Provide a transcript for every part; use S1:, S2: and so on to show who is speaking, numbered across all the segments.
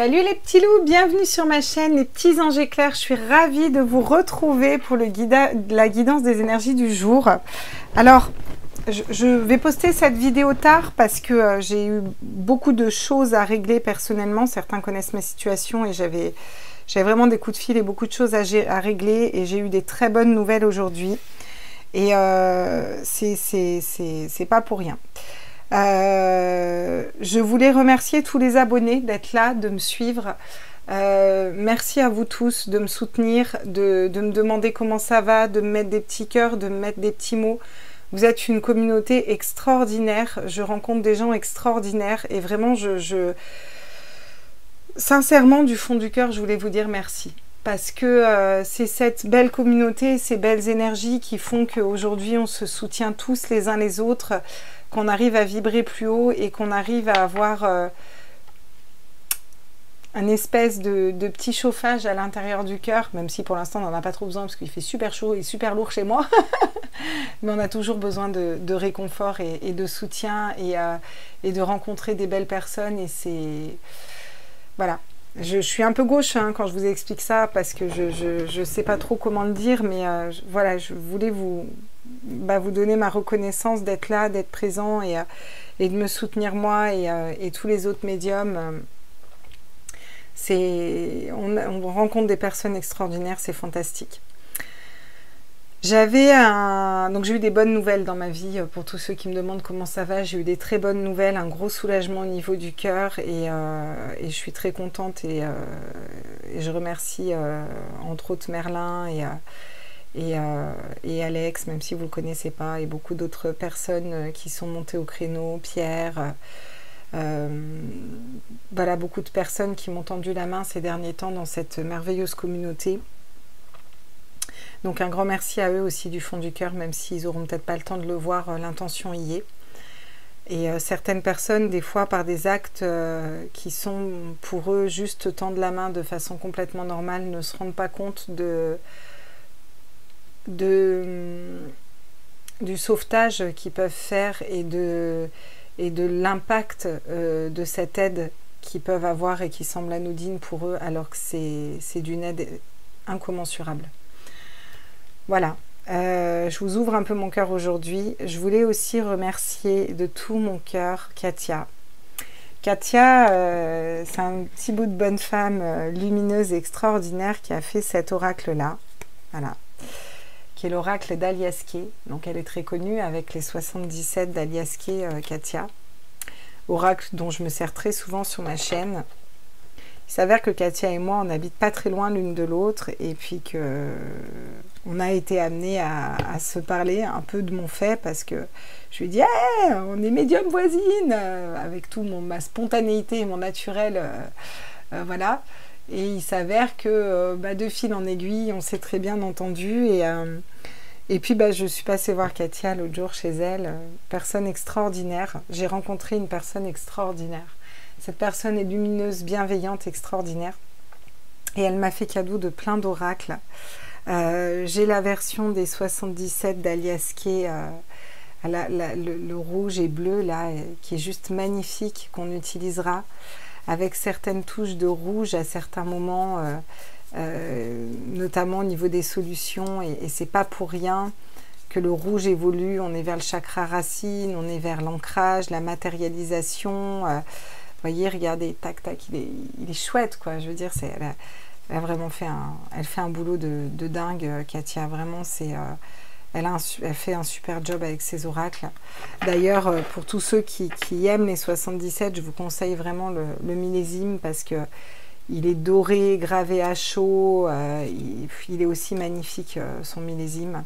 S1: Salut les petits loups, bienvenue sur ma chaîne Les Petits Anges Éclairs. Je suis ravie de vous retrouver pour la guidance des énergies du jour. Alors, je vais poster cette vidéo tard parce que j'ai eu beaucoup de choses à régler personnellement. Certains connaissent ma situation et j'avais vraiment des coups de fil et beaucoup de choses à régler. Et j'ai eu des très bonnes nouvelles aujourd'hui. Et c'est pas pour rien. Je voulais remercier tous les abonnés d'être là, de me suivre. Merci à vous tous de me soutenir, de me demander comment ça va, de me mettre des petits cœurs, de me mettre des petits mots. Vous êtes une communauté extraordinaire. Je rencontre des gens extraordinaires et vraiment, sincèrement, du fond du cœur, je voulais vous dire merci. Parce que c'est cette belle communauté, ces belles énergies qui font qu'aujourd'hui, on se soutient tous les uns les autres, qu'on arrive à vibrer plus haut et qu'on arrive à avoir un espèce de petit chauffage à l'intérieur du cœur, même si pour l'instant on n'en a pas trop besoin parce qu'il fait super chaud et super lourd chez moi. Mais on a toujours besoin de réconfort et de soutien et de rencontrer des belles personnes. Et c'est... Voilà. Je suis un peu gauche hein, quand je vous explique ça parce que je ne sais pas trop comment le dire, mais voilà, je voulais vous donner ma reconnaissance d'être là, d'être présent et de me soutenir moi et tous les autres médiums. On rencontre des personnes extraordinaires, c'est fantastique. Donc j'ai eu des bonnes nouvelles dans ma vie, pour tous ceux qui me demandent comment ça va, j'ai eu des très bonnes nouvelles, un gros soulagement au niveau du cœur et je suis très contente et je remercie entre autres Merlin et Alex, même si vous ne le connaissez pas, et beaucoup d'autres personnes qui sont montées au créneau, Pierre, voilà, beaucoup de personnes qui m'ont tendu la main ces derniers temps dans cette merveilleuse communauté. Donc un grand merci à eux aussi du fond du cœur, même s'ils n'auront peut-être pas le temps de le voir, l'intention y est. Et certaines personnes, des fois par des actes qui sont pour eux juste tendre la main de façon complètement normale, ne se rendent pas compte du sauvetage qu'ils peuvent faire et de l'impact de cette aide qu'ils peuvent avoir et qui semble anodine pour eux, alors que c'est d'une aide incommensurable. Voilà, je vous ouvre un peu mon cœur aujourd'hui. Je voulais aussi remercier de tout mon cœur Katia. Katia, c'est un petit bout de bonne femme lumineuse et extraordinaire qui a fait cet oracle-là, voilà, qui est l'oracle d'Aliaské. Donc elle est très connue avec les 77 d'Aliaské, Katia. Oracle dont je me sers très souvent sur ma chaîne. Il s'avère que Katia et moi, on n'habite pas très loin l'une de l'autre et puis que on a été amenés à se parler un peu de mon fait parce que je lui ai dit hey, on est médium voisine avec tout ma spontanéité et mon naturel, voilà. Et il s'avère que de fil en aiguille, on s'est très bien entendu et puis je suis passée voir Katia l'autre jour chez elle, personne extraordinaire. J'ai rencontré une personne extraordinaire. Cette personne est lumineuse, bienveillante, extraordinaire. Et elle m'a fait cadeau de plein d'oracles. J'ai la version des 77 d'Aliaské, le rouge et bleu, là, qui est juste magnifique, qu'on utilisera avec certaines touches de rouge à certains moments, notamment au niveau des solutions. Et c'est pas pour rien que le rouge évolue. On est vers le chakra racine, on est vers l'ancrage, la matérialisation. Vous voyez, regardez, tac, tac, il est chouette, quoi. Je veux dire, elle a vraiment fait un boulot de dingue, Katia. Vraiment, elle fait un super job avec ses oracles. D'ailleurs, pour tous ceux qui aiment les 77, je vous conseille vraiment le millésime parce que il est doré, gravé à chaud. Il est aussi magnifique, son millésime.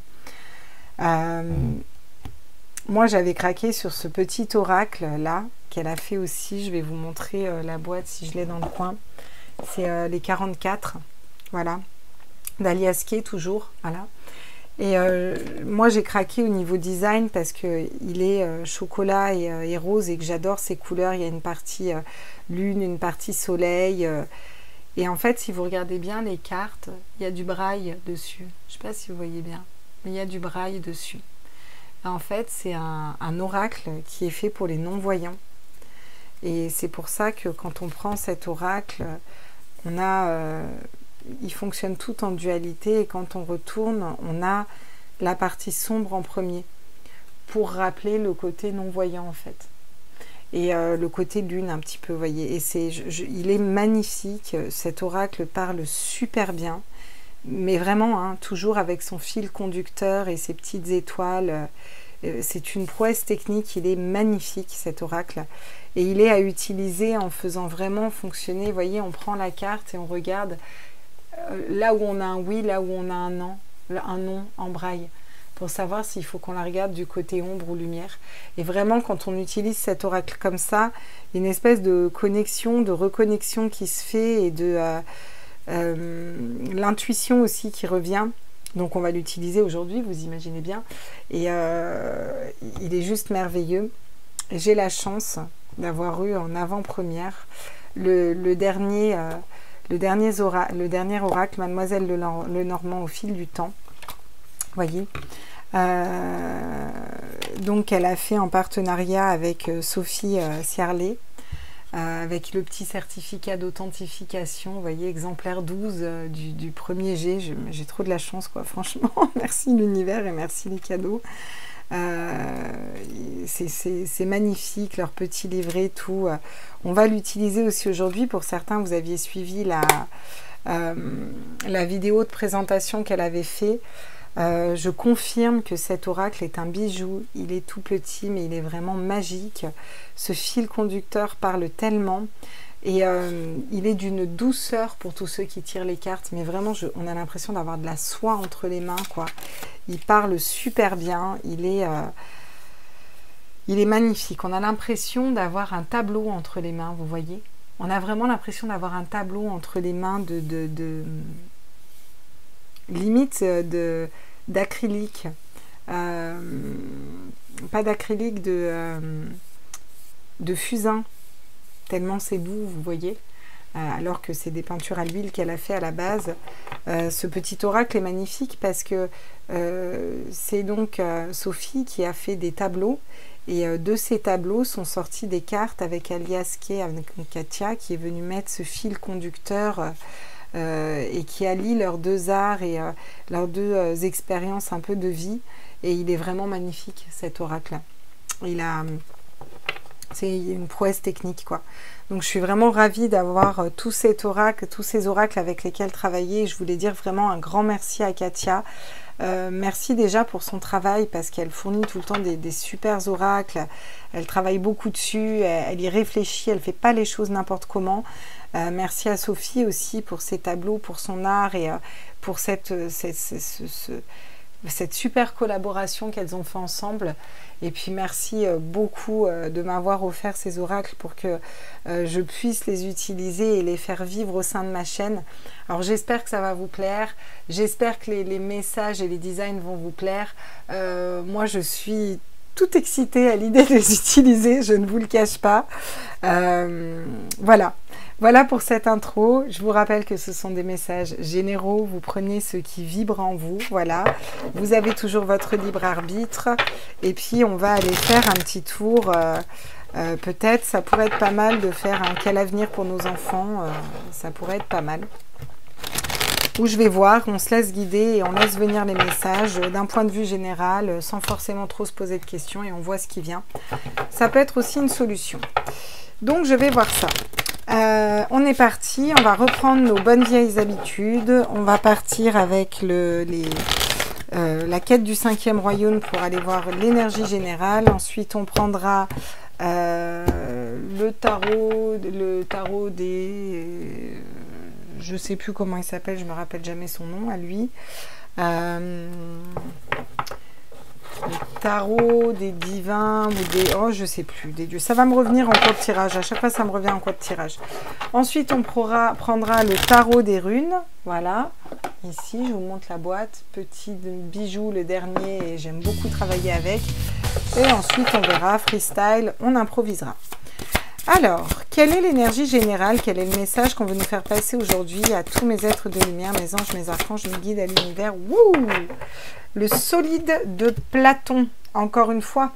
S1: Moi, j'avais craqué sur ce petit oracle-là, qu'elle a fait aussi. Je vais vous montrer la boîte si je l'ai dans le coin. C'est les 44, voilà, d'Aliaské toujours, voilà. Et moi, j'ai craqué au niveau design parce qu'il est chocolat et rose et que j'adore ces couleurs. Il y a une partie lune, une partie soleil. Et en fait, si vous regardez bien les cartes, il y a du braille dessus. Je ne sais pas si vous voyez bien, mais il y a du braille dessus. En fait, c'est un oracle qui est fait pour les non-voyants. Et c'est pour ça que quand on prend cet oracle, on a, il fonctionne tout en dualité, et quand on retourne, on a la partie sombre en premier, pour rappeler le côté non-voyant en fait. Et le côté lune un petit peu, vous voyez. Et il est magnifique, cet oracle parle super bien, mais vraiment, hein, toujours avec son fil conducteur et ses petites étoiles. C'est une prouesse technique, il est magnifique cet oracle. Et il est à utiliser en faisant vraiment fonctionner, vous voyez, on prend la carte et on regarde là où on a un oui, là où on a un non en braille, pour savoir s'il faut qu'on la regarde du côté ombre ou lumière. Et vraiment, quand on utilise cet oracle comme ça, il y a une espèce de connexion, de reconnexion qui se fait, et de l'intuition aussi qui revient. Donc on va l'utiliser aujourd'hui, vous imaginez bien. Et il est juste merveilleux. J'ai la chance d'avoir eu en avant-première le dernier oracle, Mademoiselle Lenormand au fil du temps. Voyez, donc elle a fait en partenariat avec Sophie Ciarlet, avec le petit certificat d'authentification, vous voyez, exemplaire 12 du premier G. J'ai trop de la chance, quoi, franchement. Merci l'univers et merci les cadeaux. C'est magnifique, leur petit livret, tout. On va l'utiliser aussi aujourd'hui. Pour certains, vous aviez suivi la vidéo de présentation qu'elle avait fait. Je confirme que cet oracle est un bijou. Il est tout petit, mais il est vraiment magique. Ce fil conducteur parle tellement. Et il est d'une douceur pour tous ceux qui tirent les cartes. Mais vraiment, on a l'impression d'avoir de la soie entre les mains, quoi. Il parle super bien. Il est magnifique. On a l'impression d'avoir un tableau entre les mains, vous voyez. On a vraiment l'impression d'avoir un tableau entre les mains limite d'acrylique, pas d'acrylique, de fusain, tellement c'est doux, vous voyez, alors que c'est des peintures à l'huile qu'elle a fait à la base. Ce petit oracle est magnifique parce que c'est donc Sophie qui a fait des tableaux, et de ces tableaux sont sortis des cartes avec Alias Kay, avec Katia, qui est venue mettre ce fil conducteur et qui allie leurs deux arts et leurs deux expériences un peu de vie. Et il est vraiment magnifique, cet oracle. C'est une prouesse technique, quoi. Donc je suis vraiment ravie d'avoir tous ces oracles avec lesquels travailler. Je voulais dire vraiment un grand merci à Katia. Merci déjà pour son travail, parce qu'elle fournit tout le temps des super oracles. Elle travaille beaucoup dessus, elle y réfléchit, elle ne fait pas les choses n'importe comment. Merci à Sophie aussi pour ses tableaux, pour son art, et pour cette super collaboration qu'elles ont fait ensemble. Et puis merci beaucoup de m'avoir offert ces oracles pour que je puisse les utiliser et les faire vivre au sein de ma chaîne. Alors j'espère que ça va vous plaire, j'espère que les messages et les designs vont vous plaire. Moi je suis toute excitée à l'idée de les utiliser, je ne vous le cache pas. Voilà pour cette intro. Je vous rappelle que ce sont des messages généraux. Vous prenez ce qui vibre en vous. Voilà. Vous avez toujours votre libre arbitre. Et puis, on va aller faire un petit tour. Peut-être, ça pourrait être pas mal de faire un quel avenir pour nos enfants. Ça pourrait être pas mal. Où je vais voir, on se laisse guider et on laisse venir les messages d'un point de vue général, sans forcément trop se poser de questions, et on voit ce qui vient. Ça peut être aussi une solution. Donc, je vais voir ça. On est parti, on va reprendre nos bonnes vieilles habitudes. On va partir avec la quête du 5e royaume pour aller voir l'énergie générale. Ensuite, on prendra le tarot des... je sais plus comment il s'appelle, je me rappelle jamais son nom à lui. Le tarot des divins ou des... oh, je sais plus, des dieux. Ça va me revenir en cours de tirage. À chaque fois, ça me revient en cours de tirage. Ensuite, on prendra le tarot des runes. Voilà. Ici, je vous montre la boîte. Petit bijou, le dernier. Et j'aime beaucoup travailler avec. Et ensuite, on verra. Freestyle. On improvisera. Alors, quelle est l'énergie générale? Quel est le message qu'on veut nous faire passer aujourd'hui à tous mes êtres de lumière, mes anges, mes archanges, mes guides à l'univers? Wouh! Le solide de Platon, encore une fois.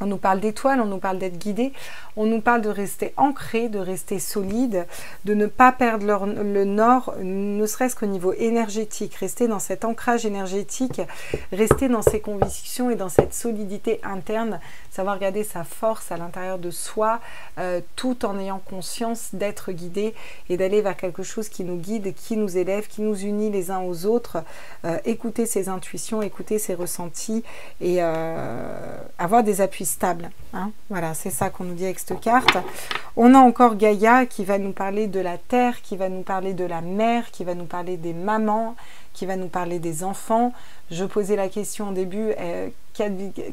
S1: On nous parle d'étoiles, on nous parle d'être guidé, on nous parle de rester ancré, de rester solide, de ne pas perdre le nord, ne serait-ce qu'au niveau énergétique, rester dans cet ancrage énergétique, rester dans ses convictions et dans cette solidité interne, savoir garder sa force à l'intérieur de soi, tout en ayant conscience d'être guidé et d'aller vers quelque chose qui nous guide, qui nous élève, qui nous unit les uns aux autres, écouter ses intuitions, écouter ses ressentis et avoir des appuis stable. Hein. Voilà, c'est ça qu'on nous dit avec cette carte. On a encore Gaïa qui va nous parler de la terre, qui va nous parler de la mer, qui va nous parler des mamans, qui va nous parler des enfants. Je posais la question au début,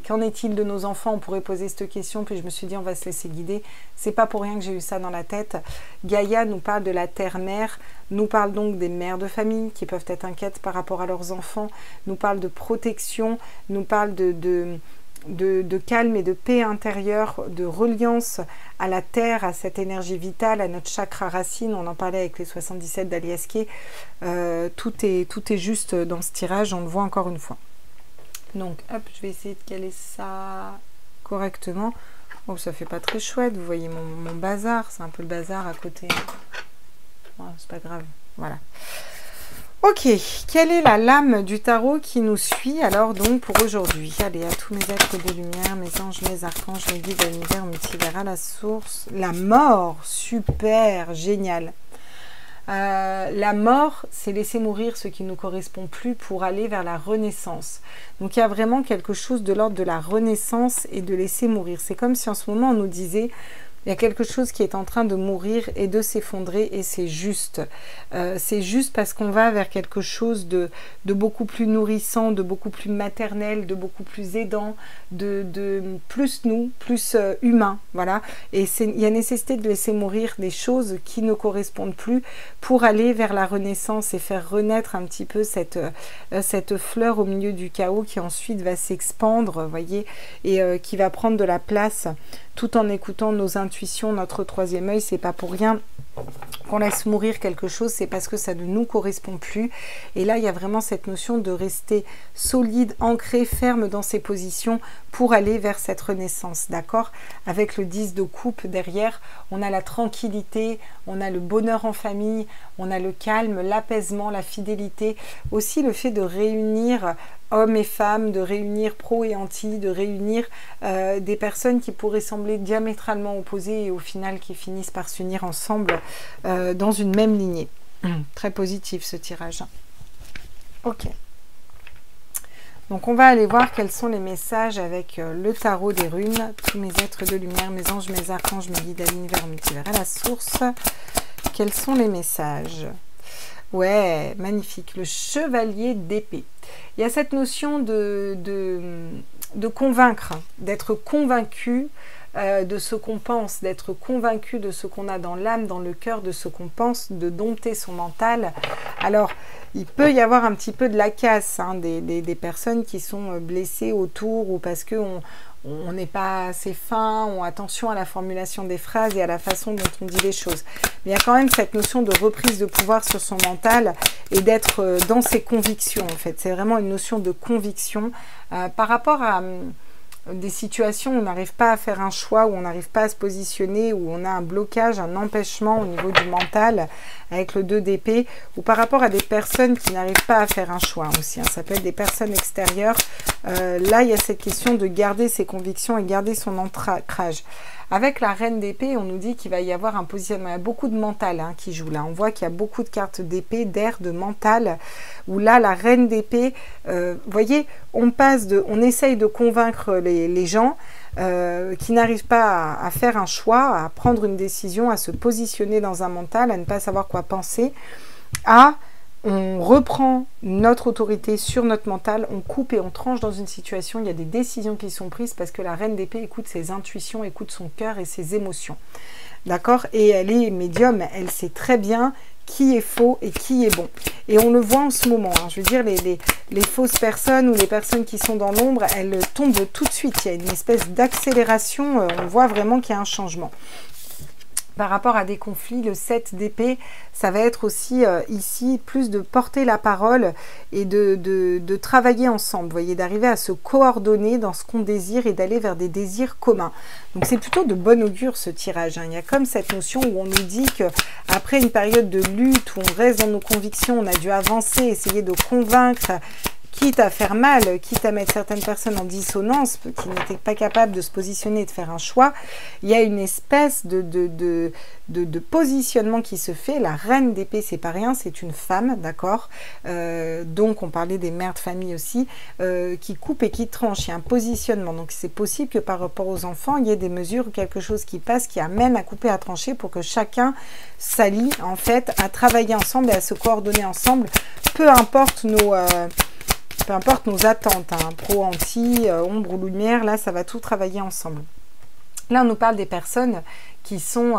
S1: qu'en est-il de nos enfants? On pourrait poser cette question, puis je me suis dit on va se laisser guider. C'est pas pour rien que j'ai eu ça dans la tête. Gaïa nous parle de la terre-mère, nous parle donc des mères de famille qui peuvent être inquiètes par rapport à leurs enfants, nous parle de protection, nous parle de calme et de paix intérieure, de reliance à la terre, à cette énergie vitale, à notre chakra racine. On en parlait avec les 77 d'Aliaské. Tout est juste dans ce tirage, on le voit encore une fois. Donc, hop, je vais essayer de caler ça correctement. Oh, ça fait pas très chouette, vous voyez mon bazar, c'est un peu le bazar à côté. Oh, c'est pas grave, voilà. Ok, quelle est la lame du tarot qui nous suit alors donc pour aujourd'hui? Allez, à tous mes êtres de lumière, mes anges, mes archanges, mes guides, l'univers, multivers, à la source. La mort, super, génial. La mort, c'est laisser mourir ce qui ne nous correspond plus pour aller vers la renaissance. Donc il y a vraiment quelque chose de l'ordre de la renaissance et de laisser mourir. C'est comme si en ce moment on nous disait... Il y a quelque chose qui est en train de mourir et de s'effondrer et c'est juste. C'est juste parce qu'on va vers quelque chose de beaucoup plus nourrissant, de beaucoup plus maternel, de beaucoup plus aidant, de plus nous, plus humain. Voilà. Et il y a nécessité de laisser mourir des choses qui ne correspondent plus pour aller vers la renaissance et faire renaître un petit peu cette fleur au milieu du chaos qui ensuite va s'expandre, voyez, et qui va prendre de la place tout en écoutant nos intuitions, notre troisième œil. C'est pas pour rien qu'on laisse mourir quelque chose, c'est parce que ça ne nous correspond plus. Et là, il y a vraiment cette notion de rester solide, ancré, ferme dans ses positions pour aller vers cette renaissance, d'accord? Avec le 10 de coupe derrière, on a la tranquillité, on a le bonheur en famille, on a le calme, l'apaisement, la fidélité, aussi le fait de réunir hommes et femmes, de réunir pro et anti, de réunir des personnes qui pourraient sembler diamétralement opposées et au final qui finissent par s'unir ensemble dans une même lignée. Très positif ce tirage. Ok. Donc on va aller voir quels sont les messages avec le tarot des runes. Tous mes êtres de lumière, mes anges, mes archanges, mes guides à l'univers, multivers, à la source. Quels sont les messages? Ouais, magnifique. Le chevalier d'épée. Il y a cette notion de convaincre, d'être convaincu de ce qu'on pense, d'être convaincu de ce qu'on a dans l'âme, dans le cœur, de ce qu'on pense, de dompter son mental. Alors, il peut y avoir un petit peu de la casse, hein, des personnes qui sont blessées autour ou parce qu'on n'est pas assez fin, on attention à la formulation des phrases et à la façon dont on dit les choses. Mais il y a quand même cette notion de reprise de pouvoir sur son mental et d'être dans ses convictions, en fait. C'est vraiment une notion de conviction par rapport à des situations où on n'arrive pas à faire un choix, où on n'arrive pas à se positionner, où on a un blocage, un empêchement au niveau du mental avec le 2 d'épée, ou par rapport à des personnes qui n'arrivent pas à faire un choix aussi, hein. Ça peut être des personnes extérieures. Là, il y a cette question de garder ses convictions et garder son ancrage. Avec la reine d'épée, on nous dit qu'il va y avoir un positionnement. Il y a beaucoup de mental hein, qui joue là. On voit qu'il y a beaucoup de cartes d'épée, d'air, de mental. Où là, la reine d'épée, vous voyez, on essaye de convaincre les gens qui n'arrivent pas à faire un choix, à prendre une décision, à se positionner dans un mental, à ne pas savoir quoi penser, on reprend notre autorité sur notre mental, on coupe et on tranche dans une situation, il y a des décisions qui sont prises parce que la reine d'épée écoute ses intuitions, écoute son cœur et ses émotions. D'accord? Et elle est médium, elle sait très bien qui est faux et qui est bon. Et on le voit en ce moment, hein. Je veux dire, les fausses personnes ou les personnes qui sont dans l'ombre, elles tombent tout de suite. Il y a une espèce d'accélération, on voit vraiment qu'il y a un changement. Par rapport à des conflits, le 7 d'épée, ça va être aussi ici plus de porter la parole et de travailler ensemble, vous voyez, d'arriver à se coordonner dans ce qu'on désire et d'aller vers des désirs communs. Donc c'est plutôt de bon augure ce tirage, hein. Il y a comme cette notion où on nous dit qu'après une période de lutte, où on reste dans nos convictions, on a dû avancer, essayer de convaincre, quitte à faire mal, quitte à mettre certaines personnes en dissonance, qui n'étaient pas capables de se positionner et de faire un choix, il y a une espèce de positionnement qui se fait. La reine d'épée, c'est pas rien, c'est une femme, d'accord, donc on parlait des mères de famille aussi, qui coupe et qui tranche, il y a un positionnement, donc c'est possible que par rapport aux enfants, il y ait des mesures ou quelque chose qui passe, qui amène à couper, à trancher, pour que chacun s'allie, en fait, à travailler ensemble et à se coordonner ensemble, peu importe nos attentes, hein, pro, anti, ombre ou lumière, là, ça va tout travailler ensemble. Là, on nous parle des personnes qui sont,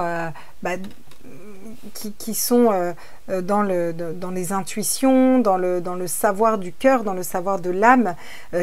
S1: dans les intuitions, dans le savoir du cœur, dans le savoir de l'âme,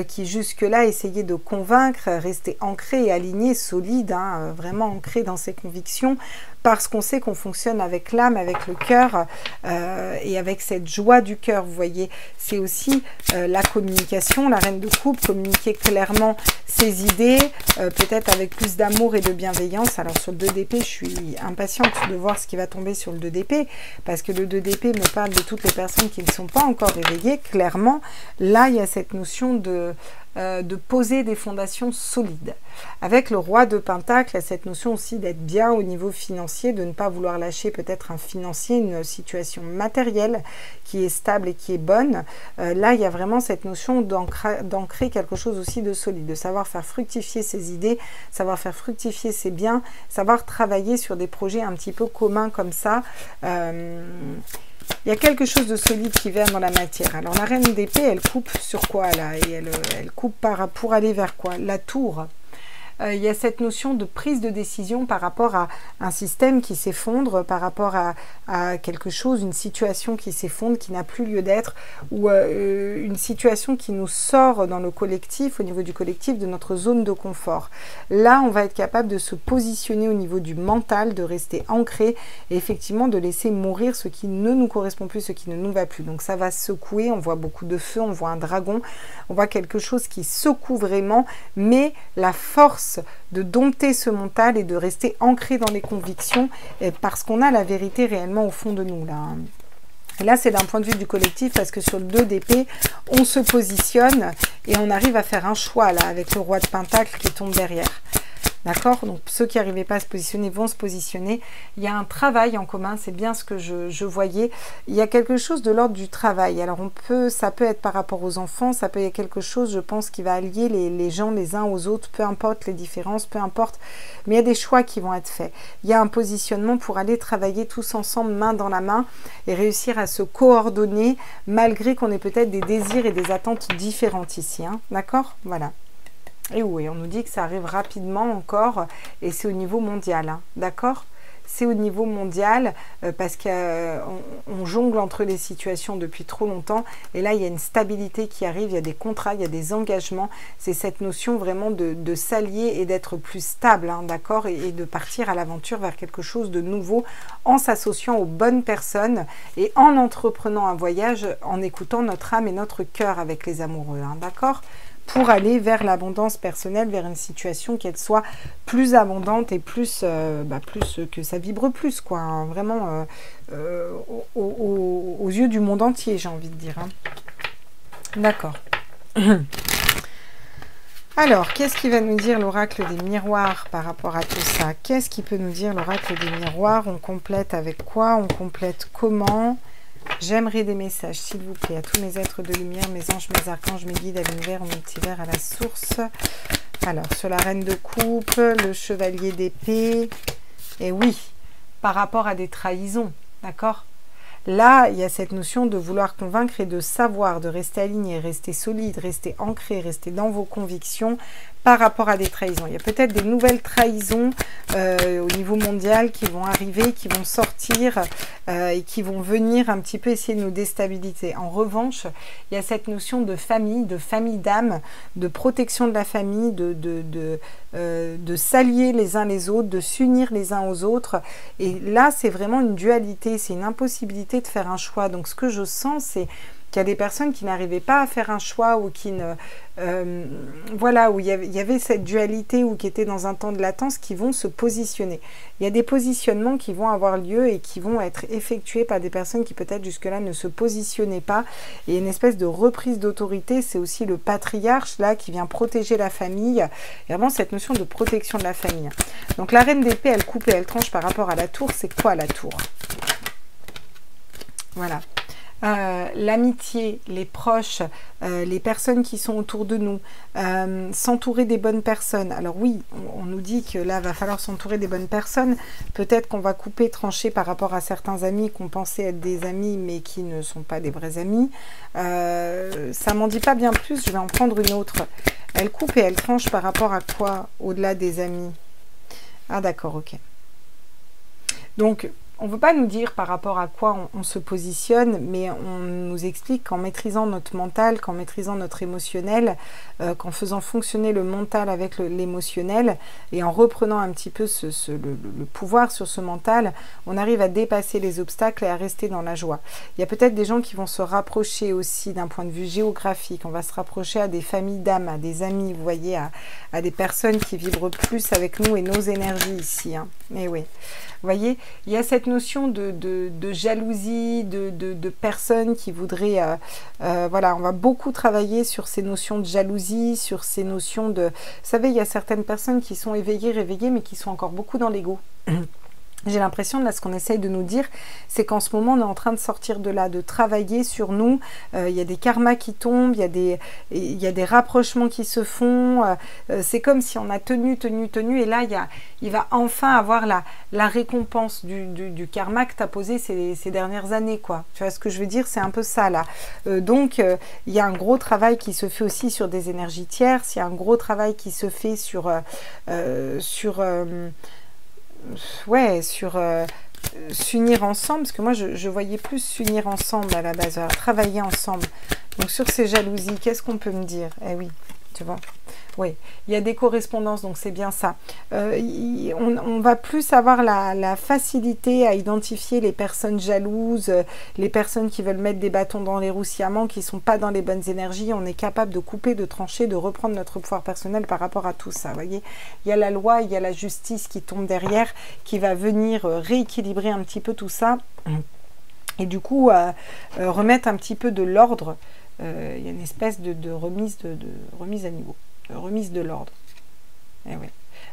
S1: qui jusque-là essayaient de convaincre, rester ancrés et alignés, solides, hein, vraiment ancrés dans ses convictions, parce qu'on sait qu'on fonctionne avec l'âme, avec le cœur, et avec cette joie du cœur, vous voyez. C'est aussi la communication, la reine de coupe, communiquer clairement ses idées, peut-être avec plus d'amour et de bienveillance. Alors sur le 2 d'épée, je suis impatiente de voir ce qui va tomber sur le 2 d'épée, parce que le 2 d'épée me parle de toutes les personnes qui ne sont pas encore réveillées. Clairement, là, il y a cette notion de poser des fondations solides. Avec le roi de Pentacle, il y a cette notion aussi d'être bien au niveau financier, de ne pas vouloir lâcher peut-être un financier, une situation matérielle qui est stable et qui est bonne. Là, il y a vraiment cette notion d'ancrer quelque chose aussi de solide, de savoir faire fructifier ses idées, savoir faire fructifier ses biens, savoir travailler sur des projets un petit peu communs comme ça. Il y a quelque chose de solide qui vient dans la matière. Alors la reine d'épée, elle coupe sur quoi là? Et elle coupe pour aller vers quoi? La tour. Il y a cette notion de prise de décision par rapport à un système qui s'effondre, par rapport à quelque chose, une situation qui s'effondre, qui n'a plus lieu d'être, ou une situation qui nous sort dans le collectif, au niveau du collectif, de notre zone de confort. Là, on va être capable de se positionner au niveau du mental, de rester ancré, et effectivement de laisser mourir ce qui ne nous correspond plus, ce qui ne nous va plus. Donc ça va secouer, on voit beaucoup de feu, on voit un dragon, on voit quelque chose qui secoue vraiment, mais la force de dompter ce mental et de rester ancré dans les convictions, parce qu'on a la vérité réellement au fond de nous là. Et là, c'est d'un point de vue du collectif, parce que sur le 2 d'épée, on se positionne et on arrive à faire un choix là avec le roi de Pentacle qui tombe derrière. D'accord? Donc ceux qui n'arrivaient pas à se positionner vont se positionner. Il y a un travail en commun, c'est bien ce que je voyais. Il y a quelque chose de l'ordre du travail. Alors ça peut être par rapport aux enfants, ça peut y avoir quelque chose, je pense, qui va allier les gens les uns aux autres, peu importe les différences, peu importe. Mais il y a des choix qui vont être faits. Il y a un positionnement pour aller travailler tous ensemble, main dans la main, et réussir à se coordonner, malgré qu'on ait peut-être des désirs et des attentes différentes ici. Hein. D'accord? Voilà. Et oui, on nous dit que ça arrive rapidement encore, et c'est au niveau mondial, hein, d'accord? C'est au niveau mondial, parce qu'on jongle entre les situations depuis trop longtemps, et là il y a une stabilité qui arrive, il y a des contrats, il y a des engagements, c'est cette notion vraiment de s'allier et d'être plus stable, hein, d'accord? Et de partir à l'aventure vers quelque chose de nouveau, en s'associant aux bonnes personnes, et en entreprenant un voyage, en écoutant notre âme et notre cœur avec les amoureux, hein, d'accord? Pour aller vers l'abondance personnelle, vers une situation qu'elle soit plus abondante et plus que ça vibre plus, quoi, hein, vraiment aux yeux du monde entier, j'ai envie de dire. Hein. D'accord. Alors, qu'est-ce qui va nous dire l'oracle des miroirs par rapport à tout ça? Qu'est-ce qui peut nous dire l'oracle des miroirs? On complète avec quoi? On complète comment? J'aimerais des messages, s'il vous plaît, à tous mes êtres de lumière, mes anges, mes archanges, mes guides, à l'univers, au multivers, à la source. Alors, sur la reine de coupe, le chevalier d'épée. Et oui, par rapport à des trahisons, d'accord? Là, il y a cette notion de vouloir convaincre et de savoir, de rester aligné, rester solide, rester ancré, rester dans vos convictions, par rapport à des trahisons. Il y a peut-être des nouvelles trahisons au niveau mondial qui vont arriver, qui vont sortir et qui vont venir un petit peu essayer de nous déstabiliser. En revanche, il y a cette notion de famille d'âme, de protection de la famille, de s'allier les uns les autres, de s'unir les uns aux autres. Et là, c'est vraiment une dualité, c'est une impossibilité de faire un choix. Donc ce que je sens, c'est qu'il y a des personnes qui n'arrivaient pas à faire un choix ou qui ne... voilà, où il y avait cette dualité ou qui étaient dans un temps de latence qui vont se positionner. Il y a des positionnements qui vont avoir lieu et qui vont être effectués par des personnes qui peut-être jusque-là ne se positionnaient pas. Et une espèce de reprise d'autorité, c'est aussi le patriarche là qui vient protéger la famille. Et vraiment cette notion de protection de la famille. Donc la reine d'épée, elle coupe et elle tranche par rapport à la tour. C'est quoi la tour? Voilà. L'amitié, les proches, les personnes qui sont autour de nous, s'entourer des bonnes personnes. Alors oui, on nous dit que là, va falloir s'entourer des bonnes personnes. Peut-être qu'on va couper, trancher par rapport à certains amis qu'on pensait être des amis, mais qui ne sont pas des vrais amis. Ça m'en dit pas bien plus, je vais en prendre une autre. Elle coupe et elle tranche par rapport à quoi, au-delà des amis? Ah d'accord, ok. Donc, on ne veut pas nous dire par rapport à quoi on se positionne, mais on nous explique qu'en maîtrisant notre mental, qu'en maîtrisant notre émotionnel, qu'en faisant fonctionner le mental avec l'émotionnel, et en reprenant un petit peu le pouvoir sur ce mental, on arrive à dépasser les obstacles et à rester dans la joie. Il y a peut-être des gens qui vont se rapprocher aussi d'un point de vue géographique, on va se rapprocher à des familles d'âmes, à des amis, vous voyez, à des personnes qui vibrent plus avec nous et nos énergies ici. Hein. Mais oui. Vous voyez, il y a cette notion de jalousie, de personnes qui voudraient... voilà, on va beaucoup travailler sur ces notions de jalousie, sur ces notions de... Vous savez, il y a certaines personnes qui sont éveillées, réveillées, mais qui sont encore beaucoup dans l'ego. J'ai l'impression, là, ce qu'on essaye de nous dire, c'est qu'en ce moment, on est en train de sortir de là, de travailler sur nous. Il y a des karmas qui tombent, il y a des rapprochements qui se font. C'est comme si on a tenu, et là, il va enfin avoir la récompense du karma que tu as posé ces dernières années, quoi. Tu vois ce que je veux dire? C'est un peu ça, là. Donc, il y a un gros travail qui se fait aussi sur des énergies tierces. Il y a un gros travail qui se fait sur s'unir ensemble, parce que moi je voyais plus s'unir ensemble à la base, travailler ensemble. Donc sur ces jalousies, qu'est-ce qu'on peut me dire? Eh oui, tu vois. Oui, il y a des correspondances, donc c'est bien ça. On va plus avoir la facilité à identifier les personnes jalouses, les personnes qui veulent mettre des bâtons dans les roues sciemment, qui ne sont pas dans les bonnes énergies. On est capable de couper, de trancher, de reprendre notre pouvoir personnel par rapport à tout ça. Vous voyez, il y a la loi, il y a la justice qui tombe derrière, qui va venir rééquilibrer un petit peu tout ça. Et du coup, remettre un petit peu de l'ordre. Il y a une espèce de remise à niveau. Remise de l'ordre. Et oui.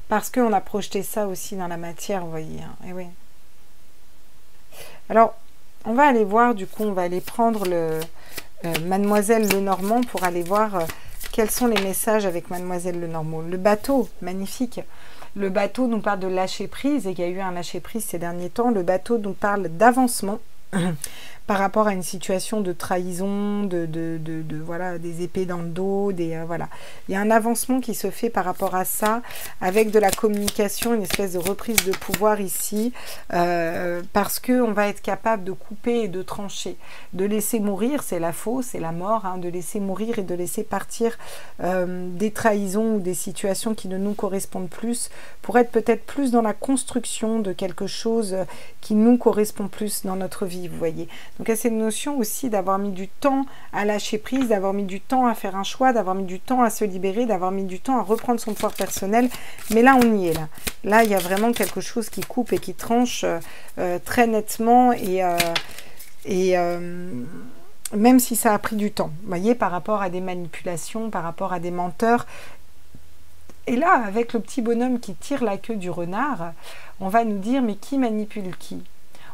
S1: Parce qu'on a projeté ça aussi dans la matière, vous voyez. Hein. Et oui. Alors, on va aller voir, du coup, on va aller prendre Mademoiselle Lenormand pour aller voir quels sont les messages avec Mademoiselle Lenormand. Le bateau, magnifique. Le bateau nous parle de lâcher prise, et il y a eu un lâcher prise ces derniers temps. Le bateau nous parle d'avancement. Par rapport à une situation de trahison, voilà, des épées dans le dos, voilà. Il y a un avancement qui se fait par rapport à ça, avec de la communication, une espèce de reprise de pouvoir ici, parce qu'on va être capable de couper et de trancher, de laisser mourir, c'est la fausse, c'est la mort, hein, de laisser mourir et de laisser partir des trahisons ou des situations qui ne nous correspondent plus, pour être peut-être plus dans la construction de quelque chose qui nous correspond plus dans notre vie, vous voyez. Donc il y a cette notion aussi d'avoir mis du temps à lâcher prise, d'avoir mis du temps à faire un choix, d'avoir mis du temps à se libérer, d'avoir mis du temps à reprendre son pouvoir personnel. Mais là, on y est. Là, il y a vraiment quelque chose qui coupe et qui tranche très nettement et même si ça a pris du temps. Vous voyez, par rapport à des manipulations, par rapport à des menteurs. Et là, avec le petit bonhomme qui tire la queue du renard, on va nous dire, mais qui manipule qui?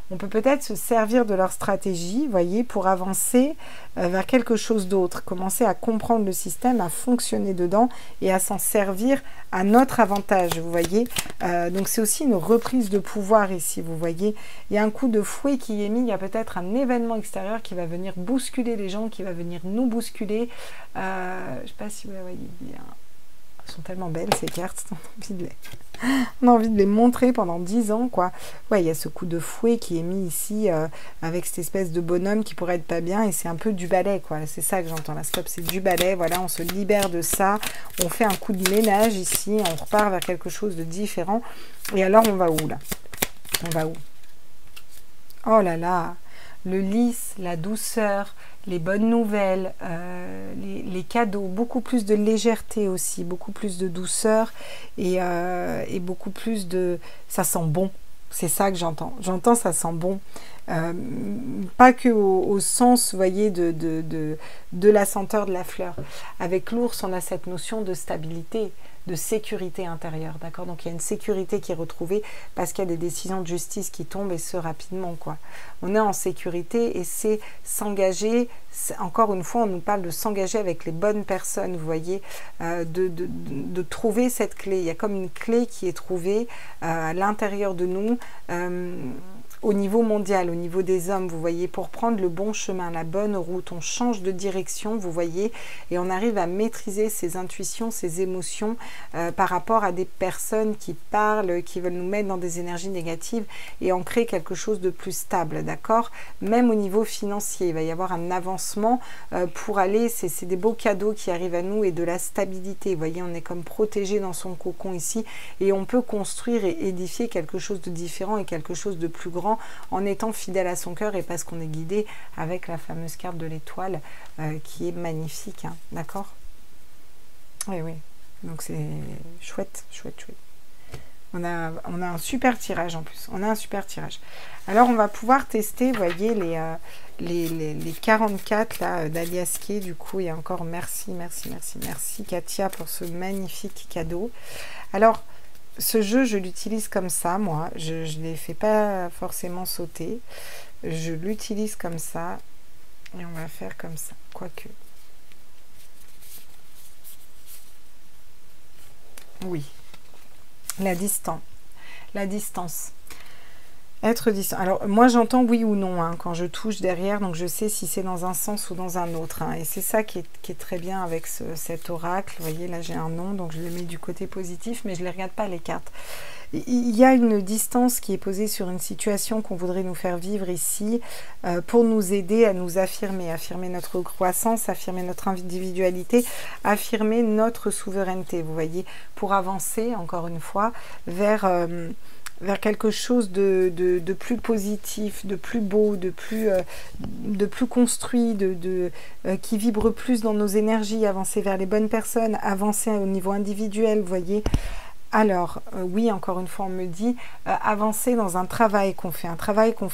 S1: On peut peut-être se servir de leur stratégie, vous voyez, pour avancer vers quelque chose d'autre, commencer à comprendre le système, à fonctionner dedans et à s'en servir à notre avantage, vous voyez. Donc c'est aussi une reprise de pouvoir ici, vous voyez. Il y a un coup de fouet qui est mis, il y a peut-être un événement extérieur qui va venir bousculer les gens, qui va venir nous bousculer. Je ne sais pas si vous la voyez bien. Elles sont tellement belles ces cartes, on a envie de les montrer pendant 10 ans, quoi. Ouais, il y a ce coup de fouet qui est mis ici, avec cette espèce de bonhomme qui pourrait être pas bien, et c'est un peu du balai, quoi. C'est ça que j'entends, la stop, c'est du balai, voilà, on se libère de ça, on fait un coup de ménage ici, on repart vers quelque chose de différent, et alors on va où, là? On va où? Oh là là, le lisse, la douceur, les bonnes nouvelles, les cadeaux, beaucoup plus de légèreté aussi, beaucoup plus de douceur et beaucoup plus de... Ça sent bon, c'est ça que j'entends. J'entends ça sent bon. Pas que au sens, vous voyez, de la senteur de la fleur. Avec l'ours, on a cette notion de stabilité, de sécurité intérieure, d'accord? Donc il y a une sécurité qui est retrouvée parce qu'il y a des décisions de justice qui tombent, et ce rapidement, quoi. On est en sécurité, et c'est s'engager, encore une fois on nous parle de s'engager avec les bonnes personnes, vous voyez, de trouver cette clé. Il y a comme une clé qui est trouvée à l'intérieur de nous, au niveau mondial, au niveau des hommes, vous voyez, pour prendre le bon chemin, la bonne route, on change de direction, vous voyez, et on arrive à maîtriser ses intuitions, ses émotions par rapport à des personnes qui parlent, qui veulent nous mettre dans des énergies négatives, et en créer quelque chose de plus stable, d'accord? Même au niveau financier, il va y avoir un avancement pour aller, c'est des beaux cadeaux qui arrivent à nous, et de la stabilité, vous voyez, on est comme protégé dans son cocon ici, et on peut construire et édifier quelque chose de différent et quelque chose de plus grand, en étant fidèle à son cœur, et parce qu'on est guidé avec la fameuse carte de l'étoile qui est magnifique, hein, d'accord? Oui, oui, donc c'est chouette, chouette, chouette. On a un super tirage en plus, on a un super tirage. Alors on va pouvoir tester, vous voyez, les 44 là d'Aliaské, du coup, et encore merci, merci, merci, merci Katia pour ce magnifique cadeau. Alors, ce jeu, je l'utilise comme ça, moi. Je ne les fais pas forcément sauter. Je l'utilise comme ça. Et on va faire comme ça. Quoique. Oui. La distance. La distance. Être distant. Alors, moi, j'entends oui ou non hein, quand je touche derrière, donc je sais si c'est dans un sens ou dans un autre. Hein, et c'est ça qui est très bien avec cet oracle. Vous voyez, là, j'ai un nom, donc je le mets du côté positif, mais je ne les regarde pas, les cartes. Il y a une distance qui est posée sur une situation qu'on voudrait nous faire vivre ici pour nous aider à nous affirmer, affirmer notre croissance, affirmer notre individualité, affirmer notre souveraineté, vous voyez, pour avancer, encore une fois, vers quelque chose de plus positif, de plus beau, de plus construit, qui vibre plus dans nos énergies, avancer vers les bonnes personnes, avancer au niveau individuel, vous voyez. Alors, oui, encore une fois, on me dit avancer dans un travail qu'on fait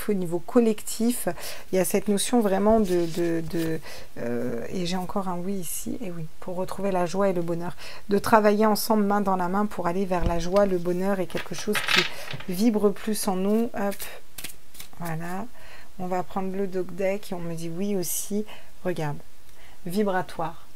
S1: au niveau collectif. Il y a cette notion vraiment et j'ai encore un oui ici, et oui, pour retrouver la joie et le bonheur. De travailler ensemble, main dans la main, pour aller vers la joie, le bonheur, et quelque chose qui vibre plus en nous. Hop, voilà. On va prendre le dog deck, et on me dit oui aussi. Regarde, vibratoire.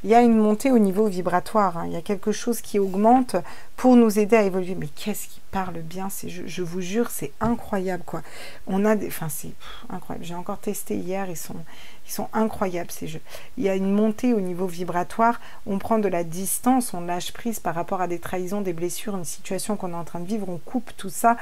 S1: Il y a une montée au niveau vibratoire, hein. Il y a quelque chose qui augmente pour nous aider à évoluer. Mais qu'est-ce qui parle bien, je vous jure, c'est incroyable, quoi. On a des, enfin, c'est incroyable. J'ai encore testé hier, ils sont incroyables, ces jeux. Il y a une montée au niveau vibratoire, on prend de la distance, on lâche prise par rapport à des trahisons, des blessures, une situation qu'on est en train de vivre, on coupe tout ça,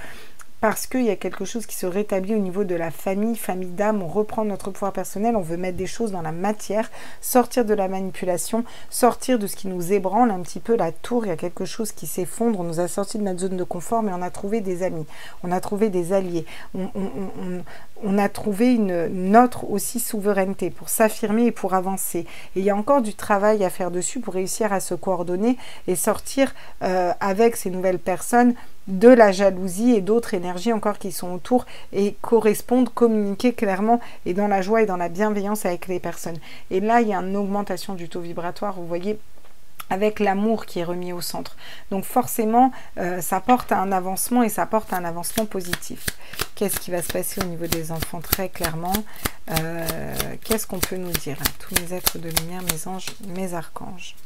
S1: parce qu'il y a quelque chose qui se rétablit au niveau de la famille d'âme, on reprend notre pouvoir personnel, on veut mettre des choses dans la matière, sortir de la manipulation, sortir de ce qui nous ébranle un petit peu la tour, il y a quelque chose qui s'effondre, on nous a sorti de notre zone de confort, mais on a trouvé des amis, on a trouvé des alliés, on a trouvé notre aussi souveraineté pour s'affirmer et pour avancer. Et il y a encore du travail à faire dessus pour réussir à se coordonner et sortir avec ces nouvelles personnes de la jalousie et d'autres énergies encore qui sont autour, et correspondent, communiquer clairement et dans la joie et dans la bienveillance avec les personnes. Et là, il y a une augmentation du taux vibratoire, vous voyez, avec l'amour qui est remis au centre. Donc forcément, ça porte à un avancement, et ça porte à un avancement positif. Qu'est-ce qui va se passer au niveau des enfants? Très clairement, qu'est-ce qu'on peut nous dire? Tous mes êtres de lumière, mes anges, mes archanges.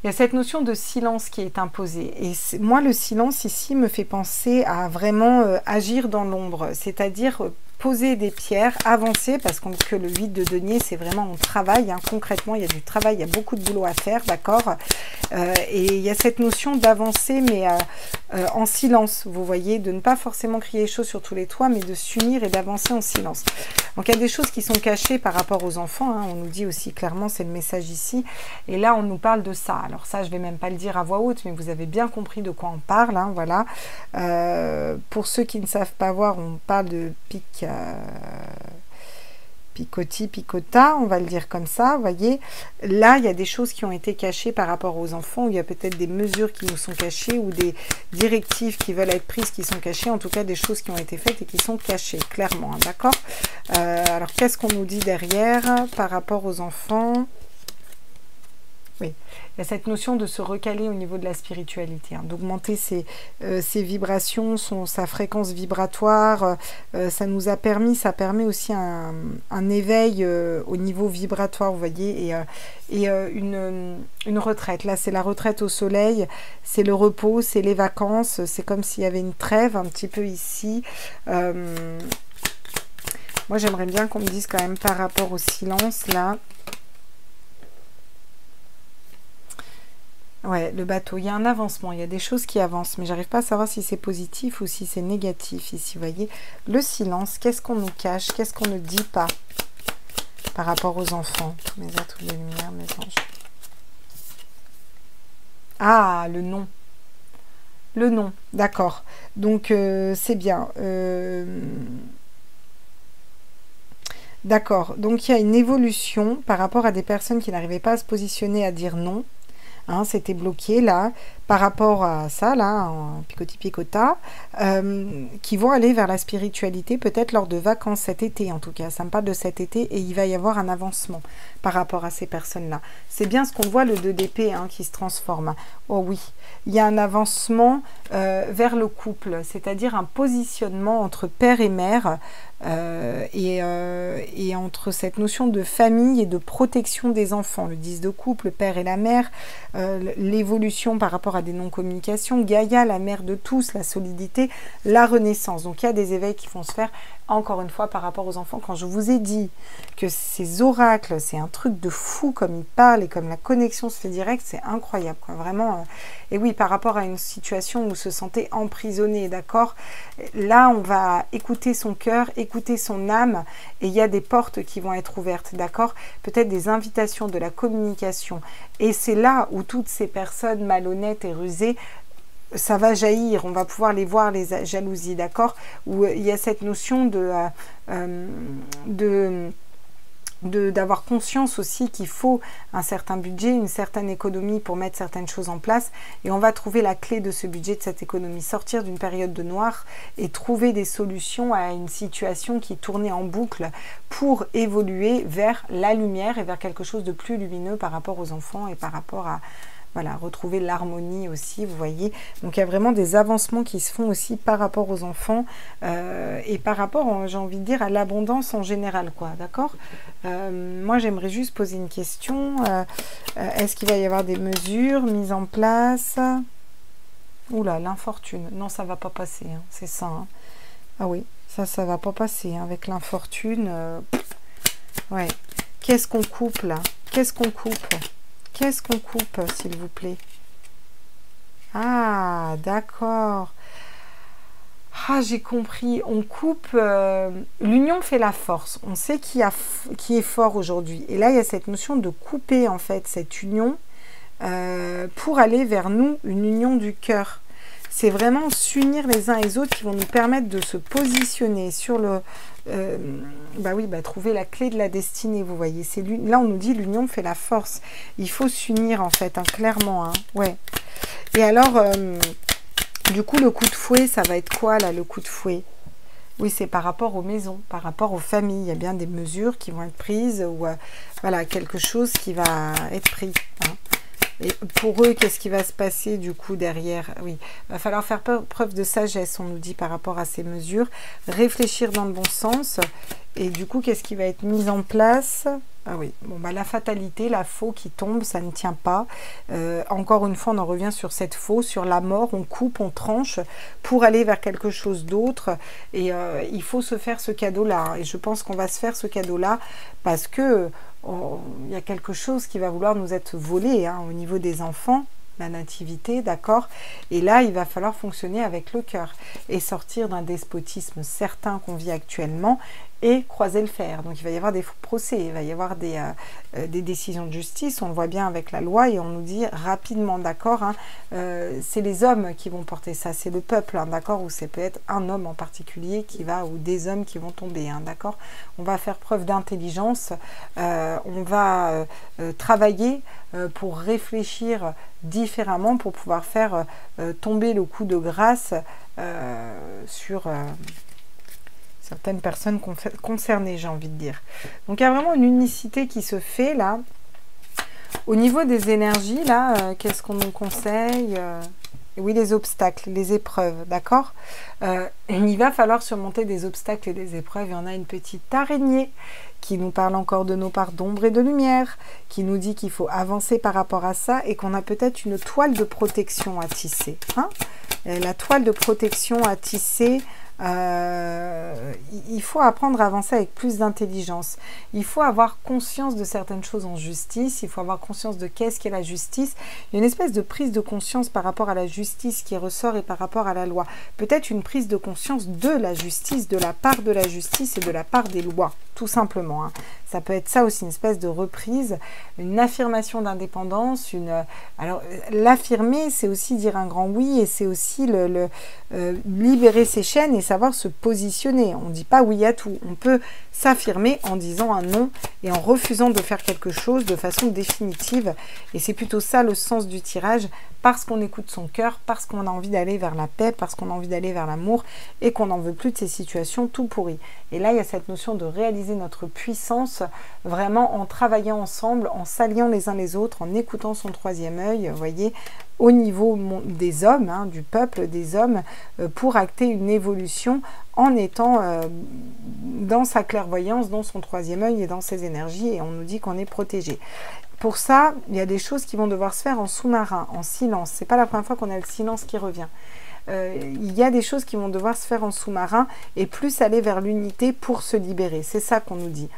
S1: Il y a cette notion de silence qui est imposée. Et moi, le silence ici me fait penser à vraiment agir dans l'ombre. C'est-à-dire poser des pierres, avancer, parce que le 8 de denier, c'est vraiment on travaille, hein, concrètement, il y a du travail, il y a beaucoup de boulot à faire, d'accord, et il y a cette notion d'avancer, mais en silence, vous voyez, de ne pas forcément crier chaud sur tous les toits, mais de s'unir et d'avancer en silence. Donc, il y a des choses qui sont cachées par rapport aux enfants, hein, on nous dit aussi clairement, c'est le message ici, et là, on nous parle de ça. Alors ça, je ne vais même pas le dire à voix haute, mais vous avez bien compris de quoi on parle, hein, voilà. Pour ceux qui ne savent pas voir, on parle de picotis, picota, on va le dire comme ça, vous voyez. Là, il y a des choses qui ont été cachées par rapport aux enfants, où il y a peut-être des mesures qui nous sont cachées, ou des directives qui veulent être prises qui sont cachées, en tout cas des choses qui ont été faites et qui sont cachées, clairement, hein, d'accord. Alors, qu'est-ce qu'on nous dit derrière par rapport aux enfants? Oui, il y a cette notion de se recaler au niveau de la spiritualité, hein, d'augmenter ses vibrations, sa fréquence vibratoire. Ça nous a permis, ça permet aussi un éveil au niveau vibratoire, vous voyez, et une retraite. Là, c'est la retraite au soleil, c'est le repos, c'est les vacances, c'est comme s'il y avait une trêve un petit peu ici. Moi, j'aimerais bien qu'on me dise quand même par rapport au silence, là. Ouais, le bateau, il y a un avancement, il y a des choses qui avancent, mais j'arrive pas à savoir si c'est positif ou si c'est négatif ici, vous voyez. Le silence, qu'est-ce qu'on nous cache, qu'est-ce qu'on ne dit pas par rapport aux enfants. Mes êtres de lumière, mes anges. Ah, le nom. Le nom, d'accord. Donc, c'est bien. D'accord, donc il y a une évolution par rapport à des personnes qui n'arrivaient pas à se positionner, à dire non. Hein, c'était bloqué là, par rapport à ça, là, en picotis picota, qui vont aller vers la spiritualité, peut-être lors de vacances cet été, en tout cas. Ça me parle de cet été, et il va y avoir un avancement par rapport à ces personnes-là. C'est bien ce qu'on voit, le 2 d'épée, hein, qui se transforme. Oh oui, il y a un avancement vers le couple, c'est-à-dire un positionnement entre père et mère, et entre cette notion de famille et de protection des enfants. Le 10 de couple, le père et la mère, l'évolution par rapport à des non-communications, Gaïa, la mère de tous, la solidité, la renaissance. Donc il y a des éveils qui vont se faire, encore une fois, par rapport aux enfants. Quand je vous ai dit que ces oracles, c'est un truc de fou, comme ils parlent et comme la connexion se fait direct, c'est incroyable, quoi, vraiment. Et oui, par rapport à une situation où vous se sentez emprisonné, d'accord, là, on va écouter son cœur, écouter son âme, et il y a des portes qui vont être ouvertes, d'accord, peut-être des invitations, de la communication. Et c'est là où toutes ces personnes malhonnêtes et rusées, ça va jaillir, on va pouvoir les voir, les jalousies, d'accord, où il y a cette notion d'avoir conscience aussi qu'il faut un certain budget, une certaine économie pour mettre certaines choses en place, et on va trouver la clé de ce budget, de cette économie, sortir d'une période de noir et trouver des solutions à une situation qui tournait en boucle pour évoluer vers la lumière et vers quelque chose de plus lumineux par rapport aux enfants et par rapport à, voilà, retrouver l'harmonie aussi, vous voyez. Donc il y a vraiment des avancements qui se font aussi par rapport aux enfants et par rapport, j'ai envie de dire, à l'abondance en général, quoi, d'accord. Moi, j'aimerais juste poser une question. Est-ce qu'il va y avoir des mesures mises en place? Oula, l'infortune. Non, ça va pas passer, hein, c'est ça. Hein. Ah oui, ça va pas passer, hein, avec l'infortune. Ouais. Qu'est-ce qu'on coupe, là? Qu'est-ce qu'on coupe? Qu'est-ce qu'on coupe, s'il vous plaît? Ah, d'accord. Ah, j'ai compris. On coupe... l'union fait la force. On sait qui est fort aujourd'hui. Et là, il y a cette notion de couper, en fait, cette union pour aller vers nous, une union du cœur. C'est vraiment s'unir les uns et les autres qui vont nous permettre de se positionner sur le... trouver la clé de la destinée, vous voyez. Là, on nous dit l'union fait la force. Il faut s'unir, en fait, hein, clairement. Hein, ouais. Et alors, du coup, le coup de fouet, ça va être quoi, là, le coup de fouet? Oui, c'est par rapport aux maisons, par rapport aux familles. Il y a bien des mesures qui vont être prises ou, voilà, quelque chose qui va être pris, hein. Et pour eux, qu'est-ce qui va se passer du coup derrière? Oui, il va falloir faire preuve de sagesse, on nous dit, par rapport à ces mesures. Réfléchir dans le bon sens. Et du coup, qu'est-ce qui va être mis en place? Ah oui, bon, bah, la fatalité, la faux qui tombe, ça ne tient pas. Encore une fois, on en revient sur cette faux, sur la mort, on coupe, on tranche pour aller vers quelque chose d'autre. Et il faut se faire ce cadeau-là. Et je pense qu'on va se faire ce cadeau-là parce que il y a quelque chose qui va vouloir nous être volé au niveau des enfants. La nativité, d'accord? Et là, il va falloir fonctionner avec le cœur et sortir d'un despotisme certain qu'on vit actuellement et croiser le fer. Donc, il va y avoir des procès, il va y avoir des décisions de justice. On le voit bien avec la loi et on nous dit rapidement, d'accord, c'est les hommes qui vont porter ça, c'est le peuple, d'accord, ou c'est peut-être un homme en particulier qui va, ou des hommes qui vont tomber, d'accord. On va faire preuve d'intelligence, on va travailler pour réfléchir différemment, pour pouvoir faire tomber le coup de grâce sur certaines personnes concernées, j'ai envie de dire. Donc il y a vraiment une unicité qui se fait là. Au niveau des énergies, là, qu'est-ce qu'on nous conseille? Oui, les obstacles, les épreuves, d'accord. Il va falloir surmonter des obstacles et des épreuves. Il y en a une petite araignée qui nous parle encore de nos parts d'ombre et de lumière, qui nous dit qu'il faut avancer par rapport à ça et qu'on a peut-être une toile de protection à tisser. La toile de protection à tisser, il faut apprendre à avancer avec plus d'intelligence. Il faut avoir conscience de certaines choses en justice, il faut avoir conscience de qu'est-ce qu'est la justice. Il y a une espèce de prise de conscience par rapport à la justice qui ressort et par rapport à la loi. Peut-être une prise de conscience de la justice, de la part de la justice et de la part des lois, tout simplement. Ça peut être ça aussi, une espèce de reprise, une affirmation d'indépendance. Alors, l'affirmer, c'est aussi dire un grand oui et c'est aussi libérer ses chaînes et savoir se positionner. On ne dit pas oui à tout. On peut s'affirmer en disant un non et en refusant de faire quelque chose de façon définitive. Et c'est plutôt ça le sens du tirage, parce qu'on écoute son cœur, parce qu'on a envie d'aller vers la paix, parce qu'on a envie d'aller vers l'amour et qu'on n'en veut plus de ces situations tout pourries. Et là, il y a cette notion de réaliser notre puissance vraiment en travaillant ensemble, en s'alliant les uns les autres, en écoutant son troisième œil, vous voyez, au niveau des hommes, du peuple des hommes, pour acter une évolution en étant dans sa clairvoyance, dans son troisième œil et dans ses énergies, et on nous dit qu'on est protégé. Pour ça, il y a des choses qui vont devoir se faire en sous-marin, en silence. C'est pas la première fois qu'on a le silence qui revient. Il y a des choses qui vont devoir se faire en sous-marin et plus aller vers l'unité pour se libérer. C'est ça qu'on nous dit.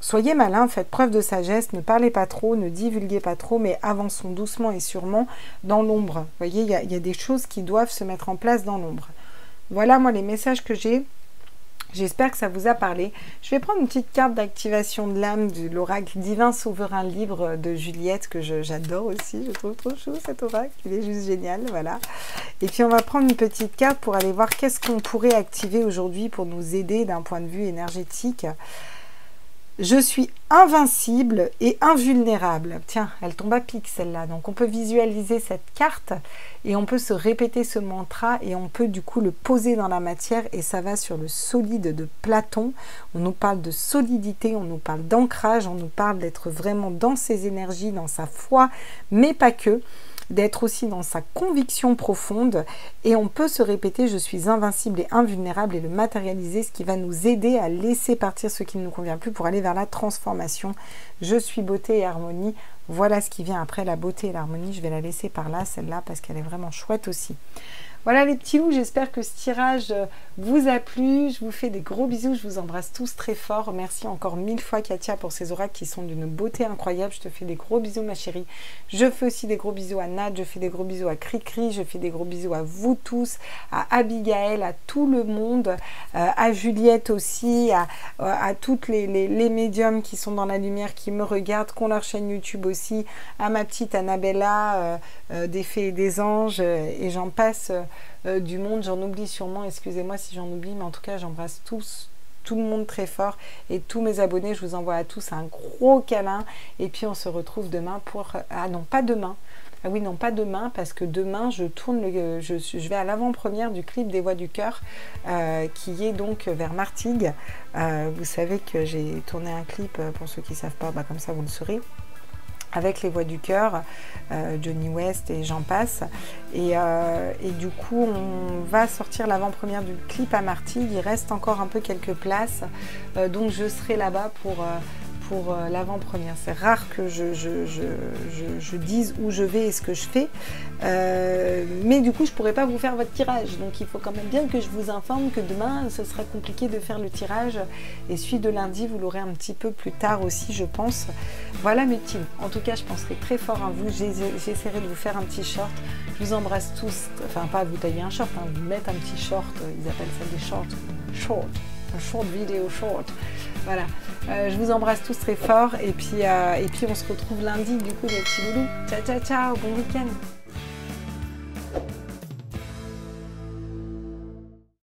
S1: Soyez malins, faites preuve de sagesse, ne parlez pas trop, ne divulguez pas trop, mais avançons doucement et sûrement dans l'ombre. Vous voyez, il y a des choses qui doivent se mettre en place dans l'ombre. Voilà, moi, les messages que j'ai. J'espère que ça vous a parlé. Je vais prendre une petite carte d'activation de l'âme de l'oracle divin souverain libre de Juliette, que j'adore aussi. Je trouve trop chou cet oracle, il est juste génial, voilà. Et puis on va prendre une petite carte pour aller voir qu'est-ce qu'on pourrait activer aujourd'hui pour nous aider d'un point de vue énergétique. Je suis invincible et invulnérable. Tiens, elle tombe à pic celle-là. Donc on peut visualiser cette carte et on peut se répéter ce mantra et on peut du coup le poser dans la matière et ça va sur le solide de Platon. On nous parle de solidité, on nous parle d'ancrage, on nous parle d'être vraiment dans ses énergies, dans sa foi, mais pas que. D'être aussi dans sa conviction profonde et on peut se répéter je suis invincible et invulnérable et le matérialiser, ce qui va nous aider à laisser partir ce qui ne nous convient plus pour aller vers la transformation. Je suis beauté et harmonie, voilà ce qui vient après la beauté et l'harmonie. Je vais la laisser par là, celle-là, parce qu'elle est vraiment chouette aussi. Voilà les petits loups, j'espère que ce tirage vous a plu. Je vous fais des gros bisous, je vous embrasse tous très fort. Merci encore 1000 fois Katia pour ces oracles qui sont d'une beauté incroyable. Je te fais des gros bisous ma chérie. Je fais aussi des gros bisous à Nat, je fais des gros bisous à Cricri, je fais des gros bisous à vous tous, à Abigail, à tout le monde, à Juliette aussi, à toutes les médiums qui sont dans la lumière, qui me regardent, qui ont leur chaîne YouTube aussi, à ma petite Annabella, des fées et des anges, et j'en passe du monde, j'en oublie sûrement, excusez-moi si j'en oublie, mais en tout cas j'embrasse tout le monde très fort et tous mes abonnés, je vous envoie à tous un gros câlin et puis on se retrouve demain pour... Ah non, pas demain. Ah oui, non, pas demain, parce que demain, je vais à l'avant-première du clip des Voix du Cœur, qui est donc vers Martigues. Vous savez que j'ai tourné un clip, pour ceux qui ne savent pas, comme ça vous le saurez, avec les Voix du Cœur, Johnny West et j'en passe. Et du coup, on va sortir l'avant-première du clip à Martigues. Il reste encore un peu quelques places, donc je serai là-bas pour l'avant-première. C'est rare que je dise où je vais et ce que je fais, mais du coup je pourrais pas vous faire votre tirage, donc il faut quand même bien que je vous informe que demain ce sera compliqué de faire le tirage, et celui de lundi vous l'aurez un petit peu plus tard aussi, je pense. Voilà mes petits, en tout cas je penserai très fort à vous, j'essaierai de vous faire un petit short. Je vous embrasse tous, enfin pas vous tailler un short, hein, vous mettre un petit short, ils appellent ça des shorts, un short vidéo short. Voilà, je vous embrasse tous très fort, et puis on se retrouve lundi du coup les petits loulous. Ciao ciao ciao, bon week-end.